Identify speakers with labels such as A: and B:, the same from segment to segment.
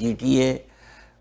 A: GTA।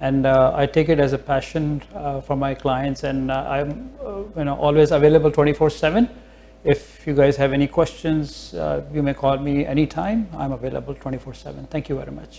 B: and I take it as a passion for my clients, and I'm always available 24/7. If you guys have any questions, you may call me anytime. I'm available 24/7. Thank you very much.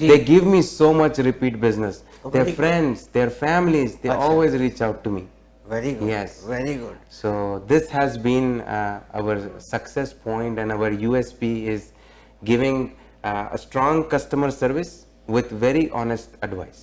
C: they give me so much repeat business. Their friends, their families, they always reach out to me.
A: Very good.
C: Yes.
A: Very good.
C: So this has been our success point, and our USP is giving a strong customer service with very honest advice.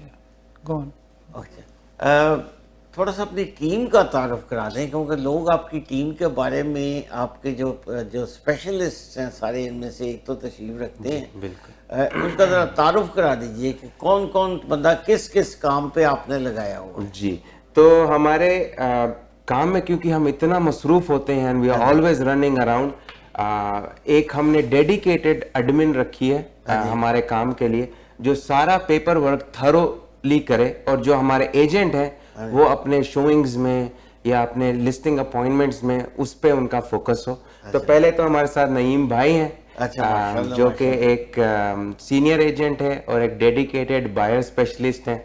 B: Yeah. Go on.
A: Okay. تھوڑا سا اپنی team کا تعارف کرا دیں کیونکہ لوگ آپ کی ٹیم کے بارے میں آپ کے جو اسپیشلسٹ ہیں سارے ان میں سے ایک تو تشریف رکھتے ہیں
C: بالکل
A: ان کا ذرا تعارف کرا دیجئے کہ کون کون بندہ کس کس کام پہ آپ نے لگایا ہوا ہے.
C: جی تو ہمارے کام میں کیونکہ ہم اتنا مصروف ہوتے ہیں we are always running around ایک ہم نے ڈیڈیکیٹڈ ایڈمن رکھی ہے ہمارے کام کے لیے جو سارا پیپر ورک تھرولی کرے اور جو ہمارے ایجنٹ ہیں وہ اپنے شوئنگز میں یا اپنے لسٹنگ اپوائنٹمنٹس میں اس پہ ان کا فوکس ہو. تو پہلے تو ہمارے ساتھ نعیم بھائی ہیں جو کہ ایک سینئر ایجنٹ ہے اور ایک ڈیڈیکیٹڈ بائر اسپیشلسٹ ہیں.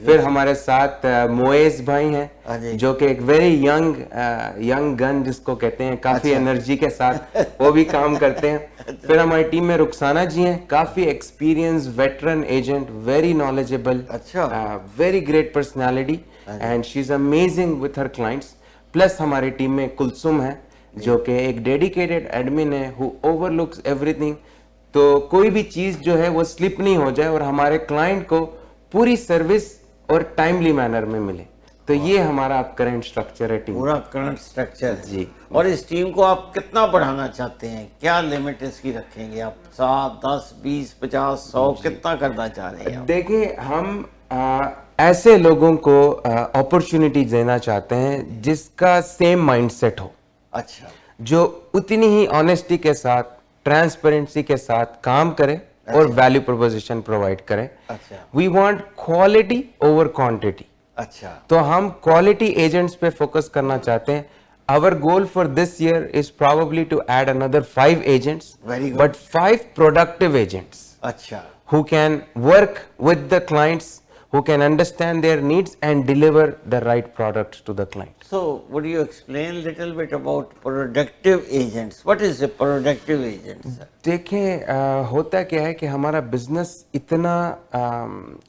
C: پھر ہمارے ساتھ مویز بھائی ہیں جو کہ ایک ویری ینگ گن جس کو کہتے ہیں, کافی انرجی کے ساتھ وہ بھی کام کرتے ہیں. پھر ہماری ٹیم میں رخسانہ جی ہیں, کافی experience veteran agent, very knowledgeable, very great personality and she is amazing with her clients. Plus ہماری ٹیم میں کلثوم ہے جو کہ ایک ڈیڈیکیٹڈ ایڈمن ہے who overlooks everything. تو کوئی بھی چیز جو ہے وہ سلپ نہیں ہو جائے اور ہمارے کلائنٹ کو پوری سروس اور ٹائملی مینر میں ملے. تو یہ ہمارا کرنٹ اسٹرکچر ہے ٹیم,
A: پورا کرنٹ اسٹرکچر
C: جی.
A: اور اس ٹیم کو آپ کتنا بڑھانا چاہتے ہیں, کیا لمٹ اس کی رکھیں گے آپ؟ 7, 10, 20, 50, 100 کتنا کرنا چاہ رہے ہیں؟
C: دیکھیں ہم ایسے لوگوں کو اپرچونٹی دینا چاہتے ہیں جس کا سیم مائنڈ سیٹ ہو,
A: اچھا,
C: جو اتنی ہی آنیسٹی کے ساتھ ٹرانسپیرنسی کے ساتھ کام کرے اور ویلیو پروپوزیشن پرووائڈ کرے.
A: اچھا,
C: we want quality over quantity.
A: اچھا,
C: تو ہم کوالٹی ایجنٹس پہ فوکس کرنا چاہتے ہیں. Our goal for this year is probably to add another 5 agents,
A: Very good.
C: but 5 productive agents
A: اچھا,
C: who can work with the clients, who can understand their needs and deliver the right products to the client.
A: so would you explain a little bit about productive agents? What is a productive agent, sir?
C: دیکھیں ہوتا کیا ہے کہ ہمارا business اتنا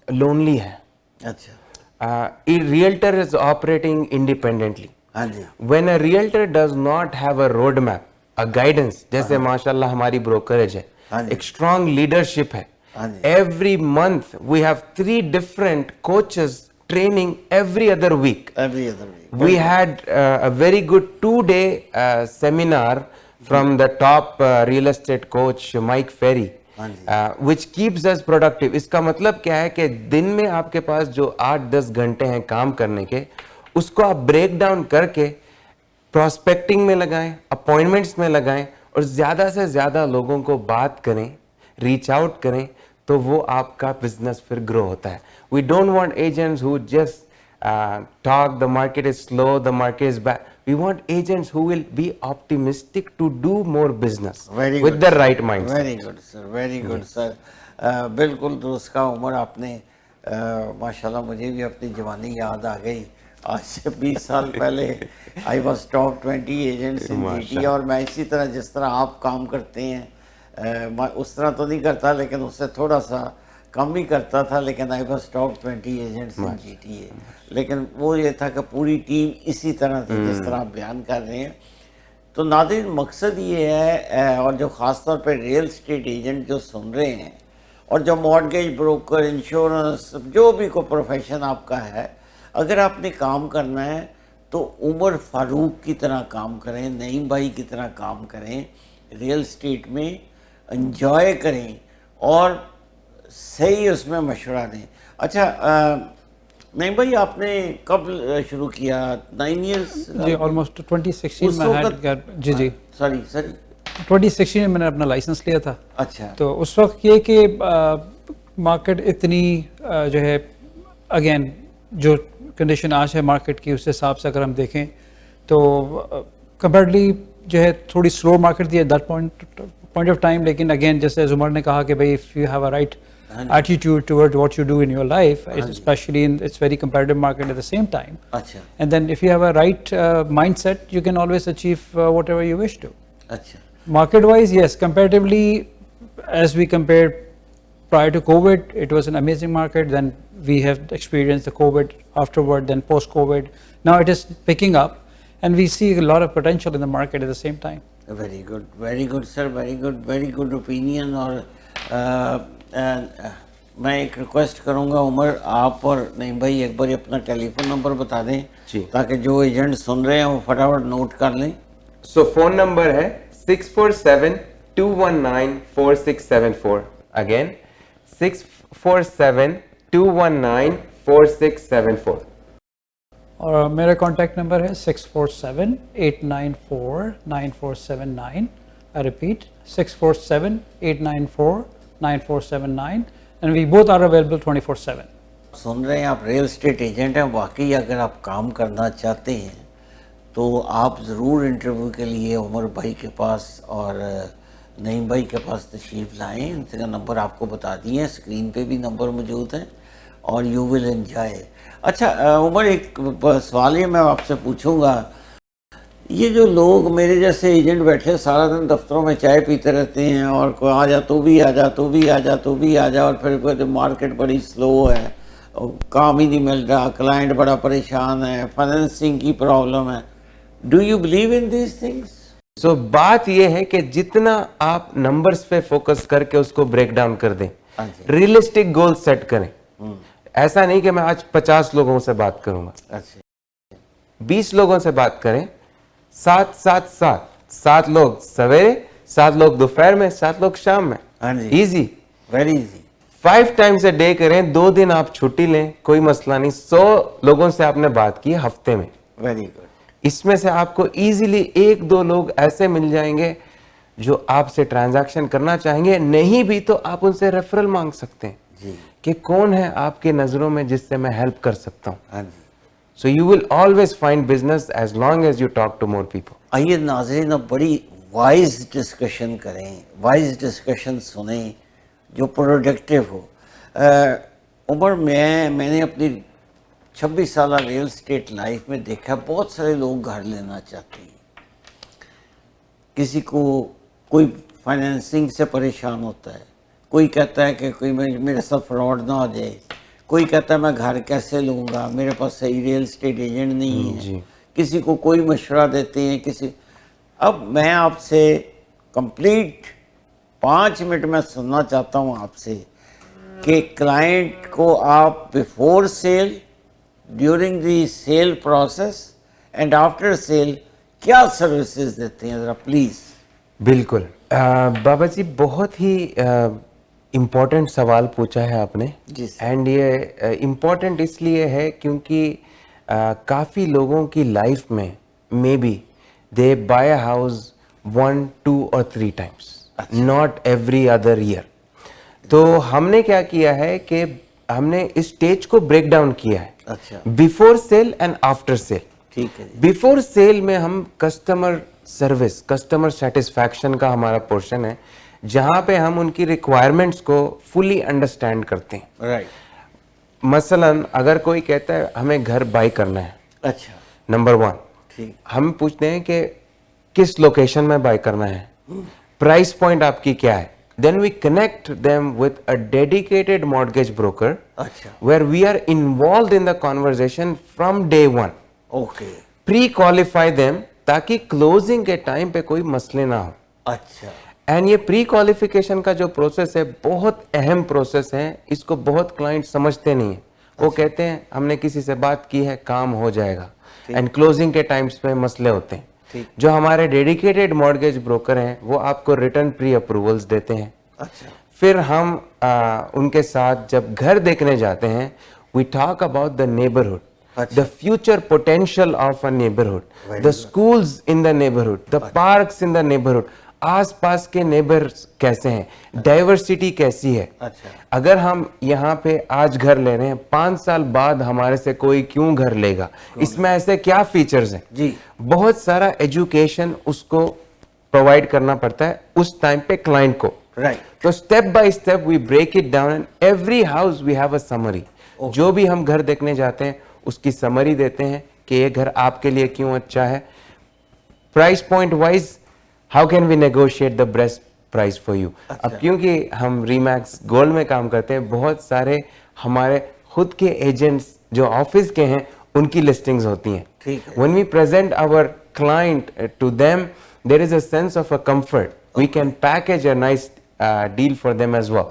C: lonely ہے.
A: اچھا,
C: Realtor is operating independently.
A: ہاں جی,
C: When a realtor does not have a road map, a guidance, جیسے ماشاءاللہ ہماری بروکریج ہے, ایک strong leadership ہے. Every month we have 3 different coaches training every other week.
A: every other week.
C: We had a very good 2-day seminar from the top real estate coach Mike Ferry, which keeps us productive. اس کا مطلب کیا ہے کہ دن میں آپ کے پاس جو 8-10 گھنٹے ہیں کام کرنے کے, اس کو آپ بریک ڈاؤن کر کے پراسپیکٹنگ میں لگائیں, اپوائنٹمنٹس میں لگائیں اور زیادہ سے زیادہ لوگوں کو بات کریں, ریچ آؤٹ کریں, تو وہ آپ کا بزنس پھر گرو ہوتا ہے. We don't want agents who just talk the market is slow, the market is bad. We want agents who will be optimistic to do more business with the right mindset.
A: Very good, sir. Very good, sir. بالکل درست کا عمر آپ نے, ماشاءاللہ مجھے بھی اپنی جوانی یاد آ گئی. آج سے 20 سال پہلے I was top 20 agents in GT, اور میں اسی طرح جس طرح آپ کام کرتے ہیں اس طرح تو نہیں کرتا, لیکن اس سے تھوڑا سا کم ہی کرتا تھا, لیکن I was top 20 agents in GTA. لیکن وہ یہ تھا کہ پوری ٹیم اسی طرح تھی جس طرح آپ بیان کر رہے ہیں. تو ناظرین مقصد یہ ہے, اور جو خاص طور پہ ریئل اسٹیٹ ایجنٹ جو سن رہے ہیں, اور جو مارگیج بروکر, انشورنس, جو بھی کوئی پروفیشن آپ کا ہے, اگر آپ نے کام کرنا ہے تو عمر فاروق کی طرح کام کریں, نعیم بھائی کی طرح کام کریں, ریئل اسٹیٹ میں انجوائے کریں اور صحیح اس میں مشورہ دیں. اچھا نعیم بھائی, آپ نے کب شروع کیا؟ 9 years?
B: جی آلموسٹ 2016 میں جی جی
A: سوری
B: 2016 میں نے اپنا لائسنس لیا تھا.
A: اچھا,
B: تو اس وقت یہ کہ مارکیٹ اتنی جو ہے, اگین جو کنڈیشن آج ہے مارکیٹ کی, اس حساب سے اگر ہم دیکھیں تو کمپیریٹلی جو ہے تھوڑی سلو مارکیٹ تھی at that point of time. لیکن اگین جیسے زمر نے کہا کہ بھائی if you have a right attitude toward what you do in your life, especially in it's very competitive market at the same time.
A: اچھا,
B: And then if you have a right mindset, you can always achieve whatever you wish to.
A: اچھا,
B: Market wise, yes, comparatively, as we compared prior to COVID, it was an amazing market. Then we have experienced the COVID afterward, then post COVID. Now it is picking up and we see a lot of potential in the market at the same time.
A: very good sir, very good opinion. اور میں ایک request کروں گا عمر, آپ اور نعیم بھائی ایک بار اپنا ٹیلی phone number بتا دیں تاکہ جو ایجنٹ سن رہے ہیں وہ فٹافٹ نوٹ کر لیں.
C: سو فون نمبر ہے 647-219-4674. اگین 647-219-4674.
B: اور میرا کانٹیکٹ نمبر ہے 647-894-9479. I repeat 647-894-9479 and we both are available 24/7.
A: سن رہے ہیں, آپ ریئل اسٹیٹ ایجنٹ ہیں, واقعی اگر آپ کام کرنا چاہتے ہیں تو آپ ضرور انٹرویو کے لیے عمر بھائی کے پاس اور نعیم بھائی کے پاس تشریف لائیں. ان کا نمبر آپ کو بتا دیے, اسکرین پہ بھی نمبر موجود ہے, اور یو ول انجوائے. اچھا عمر, ایک سوال یہ میں آپ سے پوچھوں گا, یہ جو لوگ میرے جیسے ایجنٹ بیٹھے سارا دن دفتروں میں چائے پیتے رہتے ہیں اور کوئی آ جا تو بھی آ جا تو بھی آ جا تو بھی آ جا, اور پھر کوئی مارکیٹ بڑی سلو ہے, کام ہی نہیں مل رہا, کلائنٹ بڑا پریشان ہے, فائنینسنگ کی پرابلم ہے, do you believe in these things?
C: So بات یہ ہے کہ جتنا آپ نمبرز پہ فوکس کر کے اس کو بریک ڈاؤن کر دیں, ریئلسٹک گول سیٹ کریں. ایسا نہیں کہ میں آج 50 لوگوں سے بات کروں گا, 20 لوگوں سے بات کریں, 7 لوگ سویرے, 7 لوگ دوپہر میں, 7 لوگ شام میں. Easy,
A: very easy.
C: 5 times a day کریں, 2 دن آپ چھٹی لیں, کوئی مسئلہ نہیں. 100 لوگوں سے آپ نے بات کی ہفتے میں,
A: ویری گڈ.
C: اس میں سے آپ کو ایزیلی 1-2 لوگ ایسے مل جائیں گے جو آپ سے ٹرانزیکشن کرنا چاہیں گے. نہیں بھی تو آپ ان سے ریفرل مانگ سکتے ہیں کہ کون ہے آپ کے نظروں میں جس سے میں ہیلپ کر سکتا ہوں. So you will always find business as long as you talk to more people.
A: آئیے ناظرین, اب بڑی وائز ڈسکشن کریں, وائز ڈسکشن سنیں جو پروڈکٹیو ہو. عمر, میں نے اپنی 26 سالہ ریئل اسٹیٹ لائف میں دیکھا بہت سارے لوگ گھر لینا چاہتے ہیں. کسی کو کوئی فائنینسنگ سے پریشان ہوتا ہے, کوئی کہتا ہے کہ کوئی میرے ساتھ فراڈ نہ ہو جائے, کوئی کہتا ہے میں گھر کیسے لوں گا, میرے پاس صحیح ریئل اسٹیٹ ایجنٹ نہیں ہے, کسی کو کوئی مشورہ دیتے ہیں کسی. اب میں آپ سے کمپلیٹ 5 منٹ میں سننا چاہتا ہوں آپ سے کہ کلائنٹ کو آپ before sale, during the sale process and after sale کیا سروسز دیتے ہیں, ذرا پلیز.
C: بالکل بابا جی, بہت ہی امپورٹنٹ سوال پوچھا ہے آپ نے. اینڈ یہ امپورٹنٹ اس لیے ہے کیونکہ کافی لوگوں کی لائف میں may be they buy a house 1, 2 اور 3 times, not every other year. تو ہم نے کیا کیا ہے کہ ہم نے اس اسٹیج کو بریک ڈاؤن کیا ہے, before sale and after sale. Before sale میں ہم کسٹمر سروس, کسٹمر سیٹسفیکشن کا ہمارا پورشن ہے, جہاں پہ ہم ان کی ریکوائرمنٹس کو فلی انڈرسٹینڈ کرتے ہیں. مثلا اگر کوئی کہتا ہے ہمیں گھر بائی کرنا ہے,
A: اچھا,
C: نمبر 1 ہم پوچھتے ہیں کہ کس لوکیشن میں بائی کرنا ہے, پرائس پوائنٹ آپ کی کیا ہے. Then we connect them with a dedicated mortgage broker where we are involved in the conversation from day one. Pre-qualify them تاکہ closing کے ٹائم پہ کوئی مسئلے نہ ہو. اینڈ یہ پری کوالیفیکیشن کا جو پروسیس ہے بہت اہم پروسیس ہے, اس کو بہت کلائنٹ سمجھتے نہیں ہیں. وہ کہتے ہیں ہم نے کسی سے بات کی ہے, کام ہو جائے گا, اینڈ کلوزنگ کے ٹائمز پہ مسئلے ہوتے ہیں. جو ہمارے ڈیڈیکیٹڈ مارگیج بروکر ہیں وہ آپ کو ریٹرن پری اپروولز دیتے ہیں. پھر ہم ان کے ساتھ جب گھر دیکھنے جاتے ہیں, we talk about the neighbourhood, the future potential of a neighborhood, the schools in the neighborhood, the parks in the neighborhood, آس پاس کے نیبرز کیسے ہیں, ڈائیورسٹی کیسی ہے. اگر ہم یہاں پہ آج گھر لے رہے ہیں, 5 سال بعد ہمارے سے کوئی کیوں گھر لے گا, اس میں ایسے کیا فیچرز ہیں. بہت سارا ایجوکیشن اس کو پرووائڈ کرنا پڑتا ہے اس ٹائم پہ کلائنٹ کو. تو step by step we break it down, and every house we have a summary. جو بھی ہم گھر دیکھنے جاتے ہیں اس کی سمری دیتے ہیں کہ یہ گھر آپ کے لیے کیوں اچھا ہے. Price point wise how can we negotiate the best price for you. اب کیونکہ ہم ریمیکس گولڈ میں کام کرتے ہیں, بہت سارے ہمارے خود کے ایجنٹس جو آفس کے ہیں ان کی لسٹنگز ہوتی ہیں. when we present our client to them, there is a sense of a comfort. We can package a nice deal for them as well.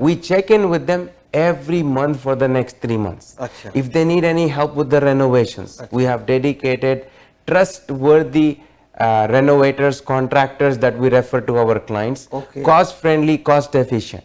C: We check in with them every month for the next 3 months.
A: Achha.
C: If they need any help with the renovations, we have dedicated trustworthy renovators, contractors that we refer to our clients.
A: Okay.
C: Cost friendly, cost efficient.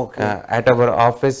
A: Okay.
C: at our office.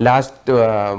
C: last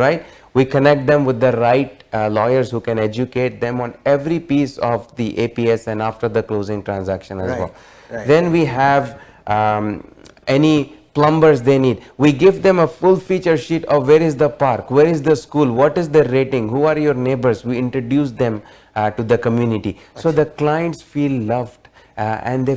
C: right? We connect them with the right lawyers who can educate them on every piece of the APS and after the closing transaction as
A: Right,
C: well.
A: right.
C: Then we have any plumbers they need. We give them a full feature sheet of where is the park, where is the school, what is the rating, who are your neighbors. We introduce them to the community. So the clients feel loved and they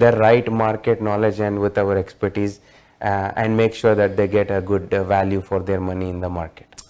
C: the right market knowledge and with our expertise and make sure that they get a good value for their money in the market.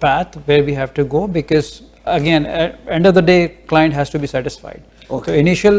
B: path where we have to go, because again at end of the day client has to be satisfied.
A: Okay.
B: So initial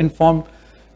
B: informed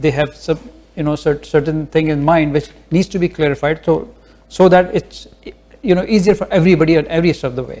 B: they have some certain thing in mind which needs to be clarified, so that it's easier for everybody at every step of the way.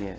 C: yes.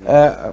C: Yes.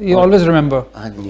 B: You always remember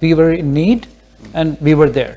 B: we were in need and we were there.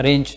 B: arrange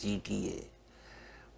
A: GTA.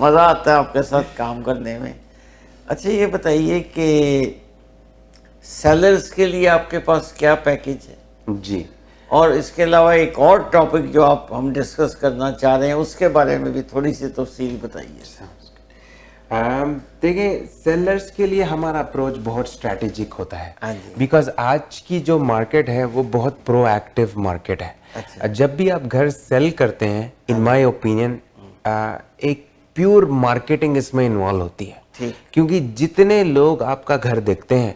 A: مزہ آتا ہے آپ کے ساتھ کام کرنے میں. اچھا یہ بتائیے کہ سیلرز کے لیے آپ کے پاس کیا پیکیج ہے؟
C: جی.
A: اور اس کے علاوہ ایک اور ٹاپک جو ہم ڈسکس کرنا چاہ رہے ہیں اس کے بارے میں بھی تھوڑی سی تفصیل بتائیے.
C: دیکھیں سیلرز کے لیے ہمارا اپروچ بہت اسٹریٹجک ہوتا ہے,
A: ہاں جی.
C: بیکاز آج کی جو مارکیٹ ہے وہ بہت پرو ایکٹیو مارکیٹ ہے. جب بھی آپ گھر سیل کرتے ہیں, ان مائی اوپینین ایک پیور مارکیٹنگ اس میں انوالو ہوتی ہے, کیونکہ جتنے لوگ آپ کا گھر دیکھتے ہیں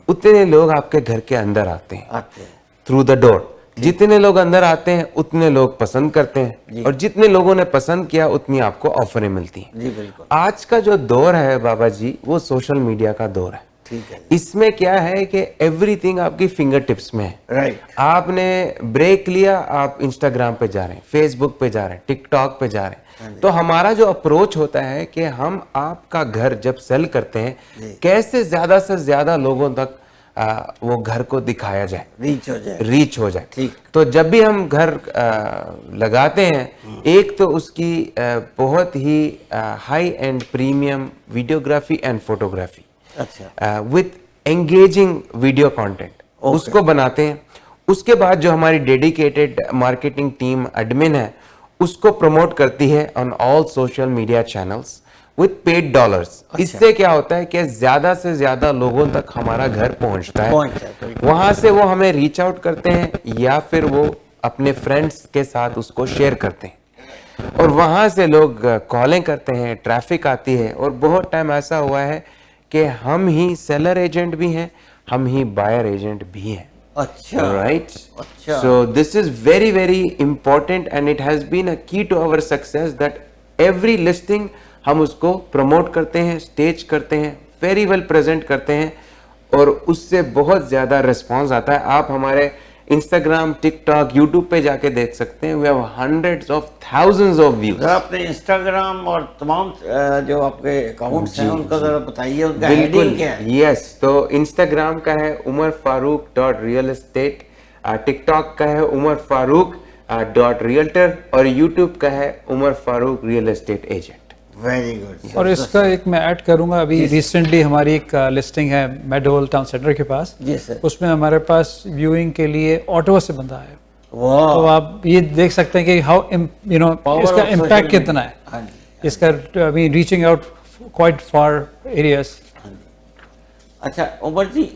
C: اتنے لوگ آپ کے گھر کے اندر آتے ہیں تھرو دا ڈور. جتنے لوگ اندر آتے ہیں اتنے لوگ پسند کرتے ہیں, اور جتنے لوگوں نے پسند کیا اتنی آپ کو آفریں ملتی ہیں.
A: جی بالکل.
C: آج کا جو دور ہے بابا جی وہ سوشل میڈیا کا دور ہے.
A: ٹھیک ہے.
C: اس میں کیا ہے کہ ایوری تھنگ آپ کی فنگر ٹپس میں ہے.
A: رائٹ.
C: آپ نے بریک لیا, آپ انسٹاگرام پہ جا رہے ہیں, فیس بک پہ جا رہے ہیں, ٹک ٹاک پہ جا رہے ہیں. تو ہمارا جو اپروچ ہوتا ہے کہ ہم آپ کا گھر جب سیل کرتے ہیں کیسے زیادہ سے زیادہ لوگوں تک وہ گھر کو دکھایا جائے, ریچ ہو جائے. تو جب بھی ہم گھر لگاتے ہیں, ایک تو اس کی بہت ہی high end premium videography and photography with engaging video content اس کو بناتے ہیں. اس کے بعد جو ہماری ڈیڈیکیٹڈ مارکیٹنگ ٹیم ایڈمن ہے اس کو پروموٹ کرتی ہے on all social media channels with paid dollars. اس سے کیا ہوتا ہے کہ زیادہ سے زیادہ لوگوں تک ہمارا گھر پہنچتا ہے, وہاں سے وہ ہمیں ریچ آؤٹ کرتے ہیں یا پھر وہ اپنے فرینڈس کے ساتھ اس کو شیئر کرتے ہیں, اور وہاں سے لوگ کالیں کرتے ہیں, ٹریفک آتی ہے. اور بہت ٹائم ایسا ہوا ہے کہ ہم ہی سیلر ایجنٹ بھی ہیں, ہم ہی بائر ایجنٹ بھی ہیں.
A: اچھا
C: right. So this is very very important and it has been a key to our success that every listing ہم اس کو پروموٹ کرتے ہیں, اسٹیج کرتے ہیں, ویری ویل پریزنٹ کرتے ہیں, اور اس سے بہت زیادہ ریسپانس آتا ہے. آپ ہمارے انسٹاگرام, ٹک ٹاک, یوٹیوب پہ جا کے دیکھ سکتے ہیں. We have hundreds of thousands of views.
A: آپ نے انسٹاگرام اور تمام جو آپ کے اکاؤنٹس ہیں ان کا ذرا بتائیے, ان کا ہیڈنگ کیا ہے؟
C: یس, تو انسٹاگرام کا ہے Umar Farooq .real estate, TikTok کا ہے عمر فاروق .realtor, اور یوٹیوب کا ہے Umar Farooq real estate agent.
A: Very good.
B: اور اس کا ایک میں ایڈ کروں گا, ابھی ریسنٹلی ہماری ایک لسٹنگ ہے میڈول ٹاؤن سینٹر کے پاس.
A: جی سر.
B: اس میں ہمارے پاس ویوئنگ کے لیے آٹو سے بندہ ہے.
A: تو
B: آپ یہ دیکھ سکتے ہیں کہ ہاؤ یو نو اس کا امپیکٹ کتنا ہے, اس کا reaching out quite for areas.
A: اچھا عمر جی,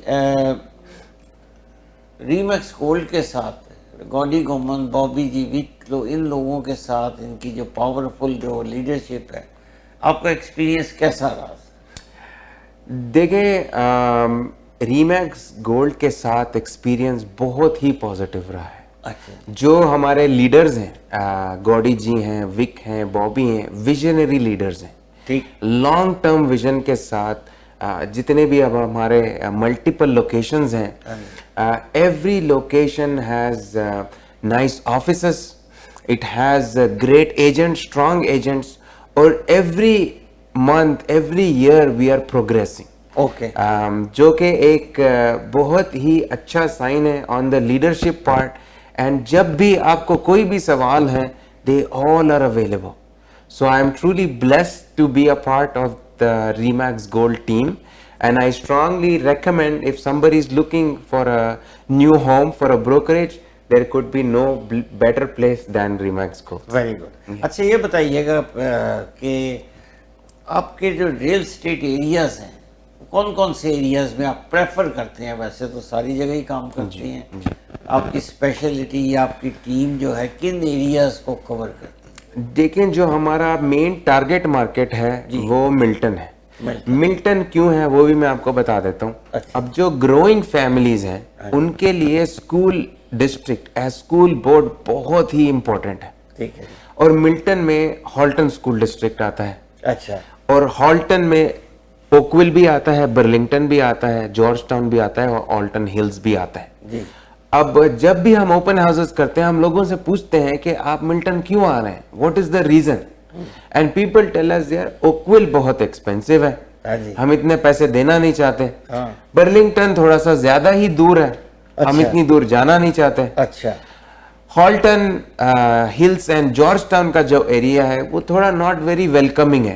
A: ریمیکس گولڈ کے ساتھ گوڈی گومن, بابی جی, وک, ان لوگوں کے ساتھ ان کی جو پاورفل جو لیڈرشپ ہے, آپ کا ایکسپیرینس کیسا رہا؟
C: دیکھیں ریمیکس گولڈ کے ساتھ ایکسپیرینس بہت ہی پازیٹیو رہا ہے. جو ہمارے لیڈرز ہیں, گوڈی جی ہیں, وک ہیں, بابی ہیں, ویژنری لیڈرز ہیں, لانگ ٹرم ویژن کے ساتھ. جتنے بھی اب ہمارے ملٹیپل لوکیشنز ہیں, every location has nice offices, it has great agent, strong agents, اور every month every year we are progressing. جو کہ ایک بہت ہی اچھا سائن ہے on the leadership part. And جب بھی آپ کو کوئی بھی سوال ہے, they all are available. So I am truly blessed to be a part of the Remax Gold team, and I strongly recommend if somebody is looking for a new home for a brokerage, there could be no better place than Remax Gold.
A: Very good. اچھا یہ بتائیے گا کہ آپ کے جو real estate areas ہیں کون کون سے ایریاز میں آپ پریفر کرتے ہیں؟ ویسے تو ساری جگہ ہی کام کرتی ہیں, آپ کی اسپیشلٹی یا آپ کی ٹیم جو ہے کن ایریاز کو کور کرتی ہے؟
C: دیکھیں جو ہمارا مین ٹارگٹ مارکیٹ ہے وہ ملٹن ہے. ملٹن کیوں ہے وہ بھی میں آپ کو بتا دیتا ہوں. اب جو گروئنگ فیملیز ہیں ان کے لیے اسکول ڈسٹرکٹ اسکول بورڈ بہت ہی امپورٹنٹ ہے. اور ملٹن میں ہالٹن اسکول ڈسٹرکٹ آتا ہے.
A: اچھا.
C: اور ہالٹن میں اوکویل بھی آتا ہے, برلنگٹن بھی آتا ہے, جارج ٹاؤن بھی آتا ہے, اور آلٹن ہلز بھی آتا ہے. اب جب بھی ہم اوپن ہاؤسز کرتے ہیں ہم لوگوں سے پوچھتے ہیں کہ آپ ملٹن کیوں آ رہے ہیں, what is the reason, and people tell us یار اوکویل بہت ایکسپینسو ہے, ہم اتنے پیسے دینا نہیں چاہتے. برلنگٹن تھوڑا سا زیادہ ہی دور ہے, ہم اتنی دور جانا نہیں چاہتے.
A: اچھا.
C: Halton Hills and George town کا جو ایریا ہے وہ تھوڑا ناٹ ویری ویلکمنگ ہے,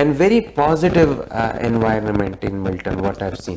C: and very positive environment in Milton, what I've seen.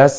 C: 10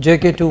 B: JK2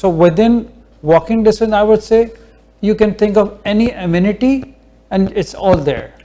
B: So within walking distance, I would say you can think of any amenity and it's all there.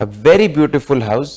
C: A very beautiful house.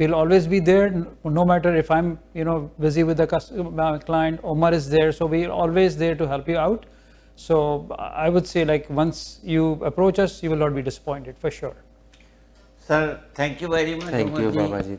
B: we'll always be there no matter if I'm busy with the client. Omar is there, so we're always there to help you out. So I would say, like, once you approach us, you will not be disappointed for sure.
A: Sir, thank you very much.
C: Thank you Baba ji.